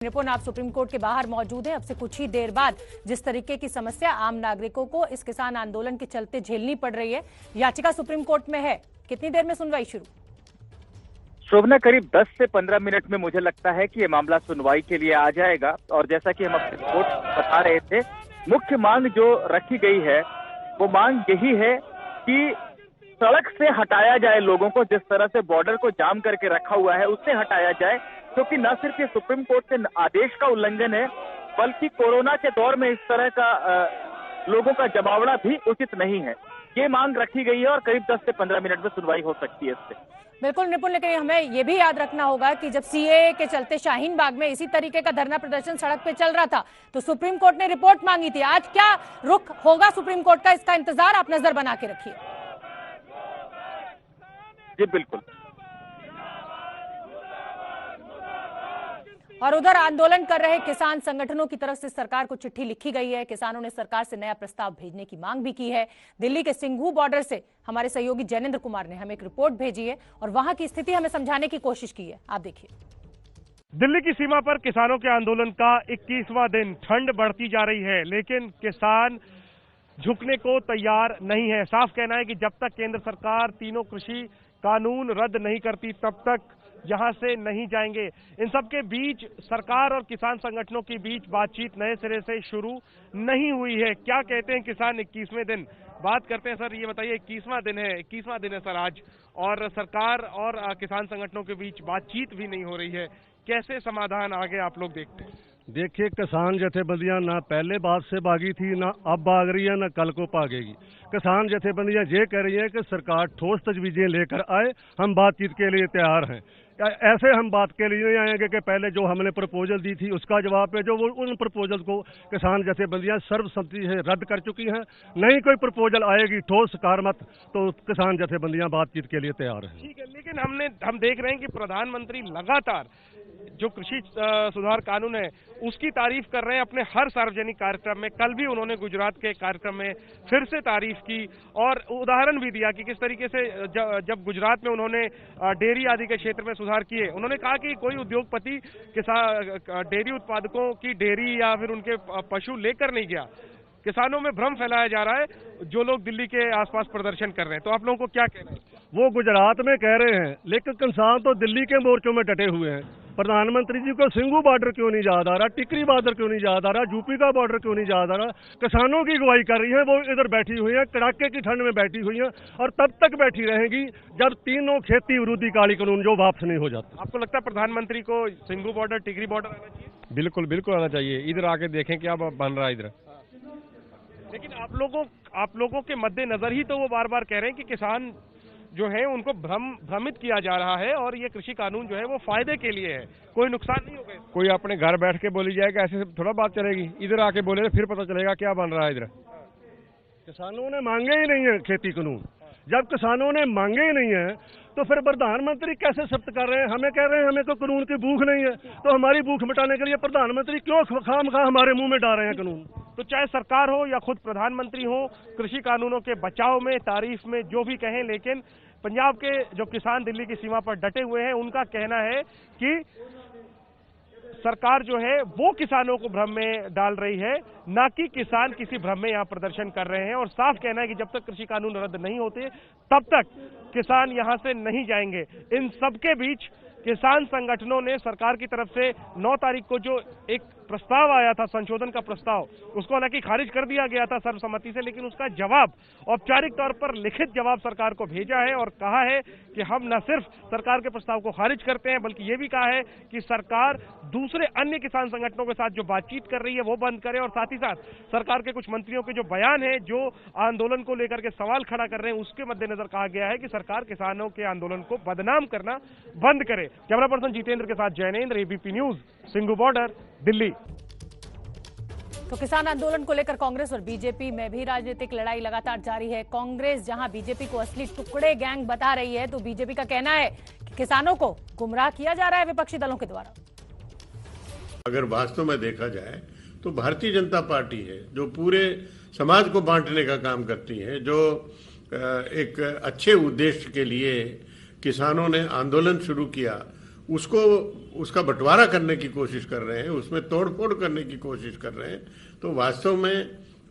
निपुण, आप supreme court के बाहर मौजूद हैं। अब से कुछ ही देर बाद जिस तरीके की समस्या आम नागरिकों को इस किसान आंदोलन के चलते झेलनी पड़ रही है, याचिका सुप्रीम कोर्ट में है, कितनी देर में सुनवाई शुरू? शोभना, करीब 10 से 15 मिनट में मुझे लगता है कि ये मामला सुनवाई के लिए आ जाएगा। और जैसा कि हम अपने रिपोर्ट बता रहे थे, मुख्य मांग जो रखी गई है वो मांग यही है कि सड़क से हटाया जाए लोगों को। जिस तरह से बॉर्डर को जाम करके रखा हुआ है उससे हटाया जाए, क्योंकि न सिर्फ ये सुप्रीम कोर्ट के आदेश का उल्लंघन है, बल्कि कोरोना के दौर में इस तरह का लोगों का जमावड़ा भी उचित नहीं है। ये मांग रखी गई है और करीब 10 से 15 मिनट में सुनवाई हो सकती है इससे। बिल्कुल निपुण, लेकिन हमें ये भी याद रखना होगा कि जब सीएए के चलते शाहीन बाग में इसी तरीके का धरना प्रदर्शन सड़क पे चल रहा था तो सुप्रीम कोर्ट ने रिपोर्ट मांगी थी। आज क्या रुख होगा सुप्रीम कोर्ट का, इसका इंतजार आप नजर बना के रखिए। जी बिल्कुल। और उधर आंदोलन कर रहे किसान संगठनों की तरफ से सरकार को चिट्ठी लिखी गई है। किसानों ने सरकार से नया प्रस्ताव भेजने की मांग भी की है। दिल्ली के सिंघू बॉर्डर से हमारे सहयोगी जैनेन्द्र कुमार ने हमें एक रिपोर्ट भेजी है और वहां की स्थिति हमें समझाने की कोशिश की है, आप देखिए। दिल्ली की सीमा पर किसानों के आंदोलन का 21वां दिन। ठंड बढ़ती जा रही है लेकिन किसान झुकने को तैयार नहीं है। साफ कहना है कि जब तक केंद्र सरकार तीनों कृषि कानून रद्द नहीं करती तब तक यहां से नहीं जाएंगे। इन सबके बीच सरकार और किसान संगठनों के बीच बातचीत नए सिरे से शुरू नहीं हुई है। क्या कहते हैं किसान 21वें दिन? बात करते हैं। सर ये बताइए, 21वां दिन है सर आज, और सरकार और किसान संगठनों के बीच बातचीत भी नहीं हो रही है। कैसे समाधान आगे आप लोग देखते हैं? देखिए, किसान जथेबंदियां ना पहले बात से भागी थी, ना अब भाग रही है, ना कल को भागेगी। किसान जथेबंदियां ये कह रही हैं कि सरकार ठोस तजवीजें लेकर आए, हम बातचीत के लिए तैयार हैं। ऐसे हम बात के लिए नहीं आएंगे कि पहले जो हमने प्रपोजल दी थी उसका जवाब है, जो वो उन प्रपोजल को किसान जथेबंदियां सर्वसम्मति से रद्द कर चुकी हैं। नहीं कोई प्रपोजल आएगी ठोस कारमत तो किसान जथेबंदियां बातचीत के लिए तैयार हैं। ठीक है, लेकिन हम देख रहे हैं कि प्रधानमंत्री लगातार जो कृषि सुधार कानून है उसकी तारीफ कर रहे हैं अपने हर सार्वजनिक कार्यक्रम में। कल भी उन्होंने गुजरात के कार्यक्रम में फिर से तारीफ की और उदाहरण भी दिया कि किस तरीके से जब गुजरात में उन्होंने डेयरी आदि के क्षेत्र में सुधार किए, उन्होंने कहा कि कोई उद्योगपति डेयरी उत्पादकों की डेयरी या फिर उनके पशु लेकर नहीं गया। किसानों में भ्रम फैलाया जा रहा है जो लोग दिल्ली के आसपास प्रदर्शन कर रहे हैं। तो आप लोगों को क्या कहना है? वो गुजरात में कह रहे हैं लेकिन किसान तो दिल्ली के मोर्चों में डटे हुए हैं। प्रधानमंत्री जी को सिंघू बॉर्डर क्यों नहीं याद आ रहा, टिकरी बॉर्डर क्यों नहीं याद आ रहा, यूपी का बॉर्डर क्यों नहीं याद आ रहा? किसानों की अगुवाई कर रही है, वो इधर बैठी हुई है, कड़ाके की ठंड में बैठी हुई है और तब तक बैठी रहेंगी जब तीनों खेती विरोधी काली कानून जो वापस नहीं हो जाता। आपको लगता है प्रधानमंत्री को सिंघू बॉर्डर, टिकरी बॉर्डर आना चाहिए? बिल्कुल बिल्कुल आना चाहिए। इधर आके देखें क्या बन रहा है इधर। लेकिन आप लोगों के मद्देनजर ही तो वो बार बार कह रहे हैं कि किसान जो है उनको भ्रमित किया जा रहा है और ये कृषि कानून जो है वो फायदे के लिए है, कोई नुकसान नहीं होगा। कोई अपने घर बैठ के बोली जाएगा, ऐसे थोड़ा बात चलेगी। इधर आके बोले तो फिर पता चलेगा क्या बन रहा है इधर। किसानों ने मांगे ही नहीं है खेती कानून। जब किसानों ने मांगे ही नहीं है तो फिर प्रधानमंत्री कैसे सख्त कर रहे हैं? हमें कह रहे हैं हमें तो कानून की भूख नहीं है, तो हमारी भूख मिटाने के लिए प्रधानमंत्री क्यों खामखा हमारे मुंह में डाल रहे हैं कानून? तो चाहे सरकार हो या खुद प्रधानमंत्री हो, कृषि कानूनों के बचाव में, तारीफ में जो भी कहें, लेकिन पंजाब के जो किसान दिल्ली की सीमा पर डटे हुए हैं उनका कहना है कि सरकार जो है वो किसानों को भ्रम में डाल रही है, ना कि किसान किसी भ्रम में यहाँ प्रदर्शन कर रहे हैं। और साफ कहना है कि जब तक कृषि कानून रद्द नहीं होते तब तक किसान यहाँ से नहीं जाएंगे। इन सबके बीच किसान संगठनों ने सरकार की तरफ से 9 तारीख को जो एक प्रस्ताव आया था, संशोधन का प्रस्ताव, उसको हालांकि खारिज कर दिया गया था सर्वसम्मति से, लेकिन उसका जवाब, औपचारिक तौर पर लिखित जवाब सरकार को भेजा है और कहा है कि हम न सिर्फ सरकार के प्रस्ताव को खारिज करते हैं बल्कि ये भी कहा है कि सरकार दूसरे अन्य किसान संगठनों के साथ जो बातचीत कर रही है वो बंद करे। और साथ ही साथ सरकार के कुछ मंत्रियों के जो बयान है, जो आंदोलन को लेकर के सवाल खड़ा कर रहे हैं, उसके मद्देनजर कहा गया है कि सरकार किसानों के आंदोलन को बदनाम करना बंद करे। कैमरा पर्सन जितेंद्र के साथ Jainendra, ABP news, Singhu border, Delhi. तो किसान आंदोलन को लेकर कांग्रेस और बीजेपी में भी राजनीतिक लड़ाई लगातार जारी है। कांग्रेस जहां बीजेपी को असली टुकड़े गैंग बता रही है तो बीजेपी का कहना है कि किसानों को गुमराह किया जा रहा है विपक्षी दलों के द्वारा। अगर वास्तव में देखा जाए तो भारतीय जनता पार्टी है जो पूरे समाज को बांटने का काम करती है, जो एक अच्छे उद्देश्य के लिए किसानों ने आंदोलन शुरू किया उसका बंटवारा करने की कोशिश कर रहे हैं, उसमें तोड़फोड़ करने की कोशिश कर रहे हैं, तो वास्तव में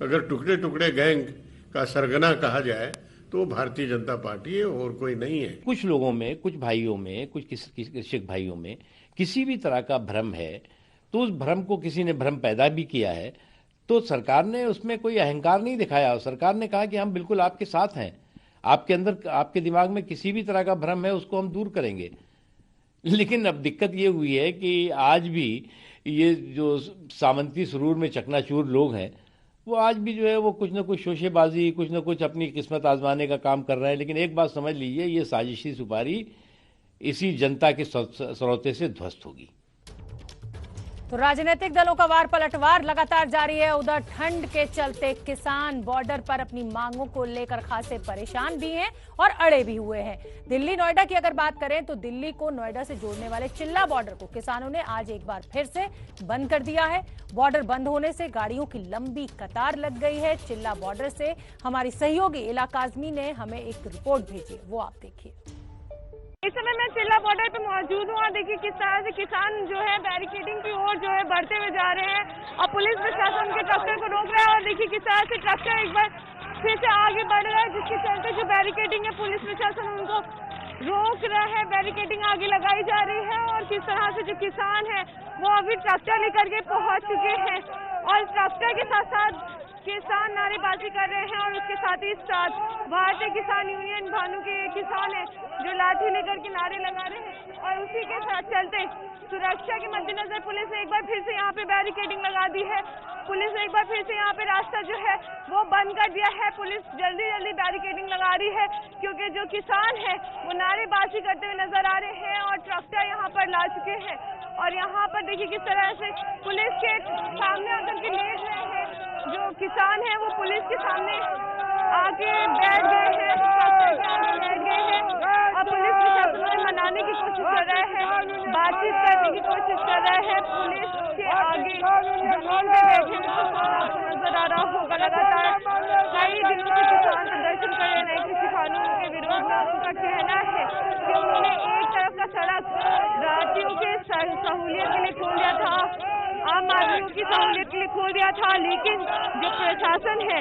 अगर टुकड़े टुकड़े गैंग का सरगना कहा जाए तो भारतीय जनता पार्टी है और कोई नहीं है। कुछ लोगों में, कुछ भाइयों में, कुछ कृषक भाइयों में किसी भी तरह का भ्रम है, तो उस भ्रम को किसी ने भ्रम पैदा भी किया है, तो सरकार ने उसमें कोई अहंकार नहीं दिखाया। सरकार ने कहा कि हम बिल्कुल आपके साथ हैं, आपके अंदर, आपके दिमाग में किसी भी तरह का भ्रम है उसको हम दूर करेंगे। लेकिन अब दिक्कत ये हुई है कि आज भी ये जो सामंती सुरूर में चकनाचूर लोग हैं, वो आज भी जो है वो कुछ न कुछ शोशेबाजी, कुछ न कुछ अपनी किस्मत आजमाने का काम कर रहे हैं। लेकिन एक बात समझ लीजिए, ये साजिशी सुपारी इसी जनता के सरौते से ध्वस्त होगी। तो राजनीतिक दलों का वार पलटवार लगातार जारी है। उधर ठंड के चलते किसान बॉर्डर पर अपनी मांगों को लेकर खासे परेशान भी हैं और अड़े भी हुए हैं। दिल्ली नोएडा की अगर बात करें तो दिल्ली को नोएडा से जोड़ने वाले चिल्ला बॉर्डर को किसानों ने आज एक बार फिर से बंद कर दिया है। बॉर्डर बंद होने से गाड़ियों की लंबी कतार लग गई है। चिल्ला बॉर्डर से हमारी सहयोगी इलाका आजमी ने हमें एक रिपोर्ट भेजी, वो आप देखिए। इस समय मैं चिल्ला बॉर्डर पे मौजूद हूँ और देखिए किस तरह से किसान जो है बैरिकेडिंग की ओर जो है बढ़ते हुए जा रहे हैं और पुलिस प्रशासन के ट्रैक्टर को रोक रहा है। और देखिए किस तरह से ट्रैक्टर एक बार फिर से आगे बढ़ रहा है, जिसके चलते जो बैरिकेडिंग है पुलिस प्रशासन उनको रोक रहा है, बैरिकेडिंग आगे लगाई जा रही है। और किस तरह से जो किसान है वो अभी ट्रैक्टर लेकर के पहुंच चुके हैं और ट्रैक्टर के साथ साथ किसान नारेबाजी कर रहे हैं और उसके साथ ही साथ भारतीय किसान यूनियन भानु के किसान है जो लाठी लेकर के नारे लगा रहे हैं। और उसी के साथ चलते सुरक्षा के मद्देनजर पुलिस ने एक बार फिर से यहाँ पे बैरिकेडिंग लगा दी है। पुलिस ने एक बार फिर से यहाँ पे रास्ता जो है वो बंद कर दिया है। पुलिस जल्दी जल्दी बैरिकेडिंग लगा रही है क्योंकि जो किसान है वो नारेबाजी करते हुए नजर आ रहे हैं और ट्रैक्टर यहाँ पर ला चुके हैं। और यहाँ पर देखिए किस तरह से पुलिस के सामने आकर के लेट रहे हैं। जो किसान है वो पुलिस के सामने आके बैठ गए हैं, बैठ गए हैं और पुलिस प्रशासन को मनाने की कोशिश कर रहा है, बातचीत करने की कोशिश कर रहा है। पुलिस के आगे जमीन पे बैठे हुए किसान आपको नजर आ रहा होगा। लगातार कई दिनों से किसान प्रदर्शन कर रहे हैं कृषि कानून के विरोध में। उनका कहना है कि उन्होंने एक तरफ का सड़क राहतियों के सहूलियत के लिए खोल दिया था, आम आदमियों की सहूलियत के लिए खोल दिया था, लेकिन जो प्रशासन है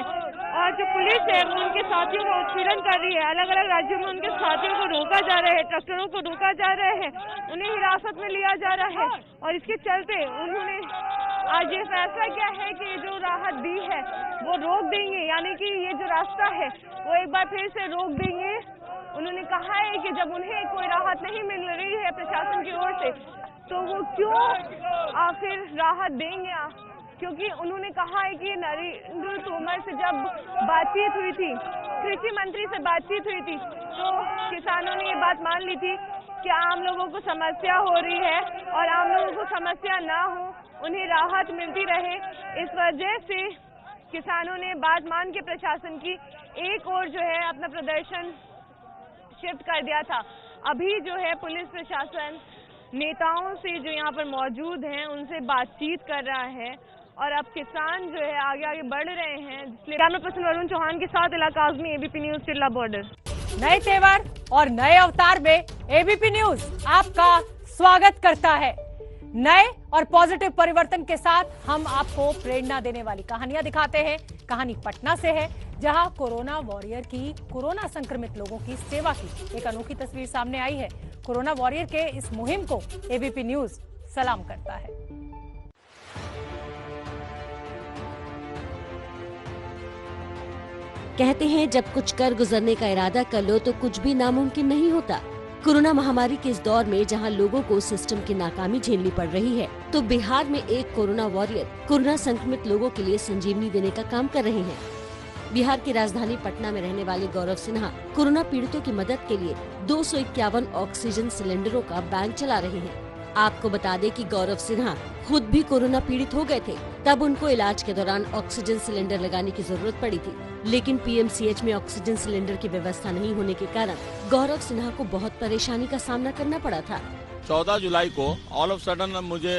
और जो पुलिस है वो उनके साथियों का उत्पीड़न कर रही है। अलग अलग राज्यों में उनके साथियों को रोका जा रहा है, ट्रैक्टरों को रोका जा रहा है, उन्हें हिरासत में लिया जा रहा है। और इसके चलते उन्होंने आज ये फैसला किया है कि जो राहत दी है वो रोक देंगे, यानी कि ये जो रास्ता है वो एक बार फिर से रोक देंगे। उन्होंने कहा है कि जब उन्हें कोई राहत नहीं मिल रही है प्रशासन की ओर से तो वो क्यों आखिर राहत देंगे, क्योंकि उन्होंने कहा है कि नरेंद्र तोमर से जब बातचीत हुई थी, कृषि मंत्री से बातचीत हुई थी, तो किसानों ने ये बात मान ली थी कि आम लोगों को समस्या हो रही है और आम लोगों को समस्या ना हो, उन्हें राहत मिलती रहे। इस वजह से किसानों ने बात मान के प्रशासन की एक और जो है अपना प्रदर्शन शिफ्ट कर दिया था। अभी जो है पुलिस प्रशासन नेताओं से जो यहाँ पर मौजूद हैं उनसे बातचीत कर रहा है और अब किसान जो है आगे आगे बढ़ रहे हैं। कैमरा पर्सन वरुण चौहान के साथ इलाका आजमी, एबीपी न्यूज चिल्ला बॉर्डर। नए तेवर और नए अवतार में एबीपी न्यूज आपका स्वागत करता है। नए और पॉजिटिव परिवर्तन के साथ हम आपको प्रेरणा देने वाली कहानियां दिखाते हैं। कहानी पटना से है, जहां कोरोना वॉरियर की कोरोना संक्रमित लोगों की सेवा की एक अनोखी तस्वीर सामने आई है। कोरोना वॉरियर के इस मुहिम को एबीपी न्यूज सलाम करता है। कहते हैं जब कुछ कर गुजरने का इरादा कर लो तो कुछ भी नामुमकिन नहीं होता। कोरोना महामारी के इस दौर में जहां लोगों को सिस्टम की नाकामी झेलनी पड़ रही है, तो बिहार में एक कोरोना वॉरियर कोरोना संक्रमित लोगों के लिए संजीवनी देने का काम कर रहे हैं। बिहार की राजधानी पटना में रहने वाले गौरव सिन्हा कोरोना पीड़ितों की मदद के लिए 251 ऑक्सीजन सिलेंडरों का बैंक चला रहे हैं। आपको बता दें कि गौरव सिन्हा खुद भी कोरोना पीड़ित हो गए थे, तब उनको इलाज के दौरान ऑक्सीजन सिलेंडर लगाने की जरूरत पड़ी थी, लेकिन पीएमसीएच में ऑक्सीजन सिलेंडर की व्यवस्था नहीं होने के कारण गौरव सिन्हा को बहुत परेशानी का सामना करना पड़ा था। 14 जुलाई को ऑल ऑफ सडन मुझे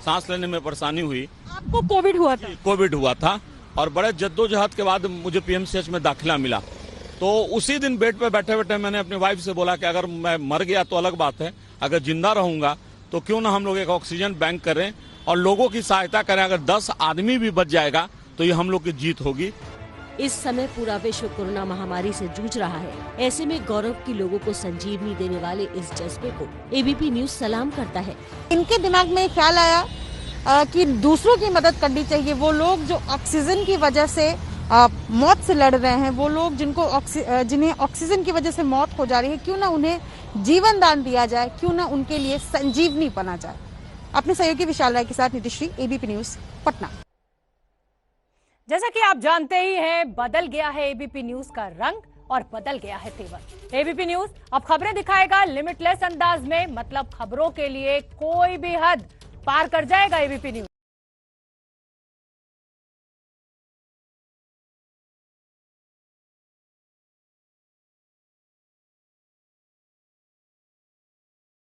सांस लेने में परेशानी हुई। आपको कोविड हुआ था? कोविड हुआ था और बड़े जद्दोजहद के बाद मुझे पीएमसीएच में दाखिला मिला। तो उसी दिन बेड पे बैठे बैठे मैंने अपनी वाइफ से बोला कि अगर मैं मर गया तो अलग बात है, अगर जिंदा रहूंगा तो क्यों ना हम लोग एक ऑक्सीजन बैंक करें और लोगों की सहायता करें। अगर 10 आदमी भी बच जाएगा तो ये हम लोग की जीत होगी। इस समय पूरा विश्व कोरोना महामारी से जूझ रहा है। ऐसे में गौरव की लोगों को संजीवनी देने वाले इस जज्बे को एबीपी न्यूज सलाम करता है। इनके दिमाग में ख्याल आया कि दूसरों की मदद करनी चाहिए। वो लोग जो ऑक्सीजन की वजह से मौत से लड़ रहे हैं, वो लोग जिन्हें ऑक्सीजन की वजह से मौत हो जा रही है, क्यों ना उन्हें जीवन दान दिया जाए, क्यों ना उनके लिए संजीवनी बना जाए। अपने सहयोगी विशाल राय के साथ नीतिश्री, एबीपी न्यूज, पटना। जैसा कि आप जानते ही हैं, बदल गया है एबीपी न्यूज का रंग और बदल गया है तेवर। एबीपी न्यूज अब खबरें दिखाएगा लिमिटलेस अंदाज में, मतलब खबरों के लिए कोई भी हद पार कर जाएगा एबीपी न्यूज।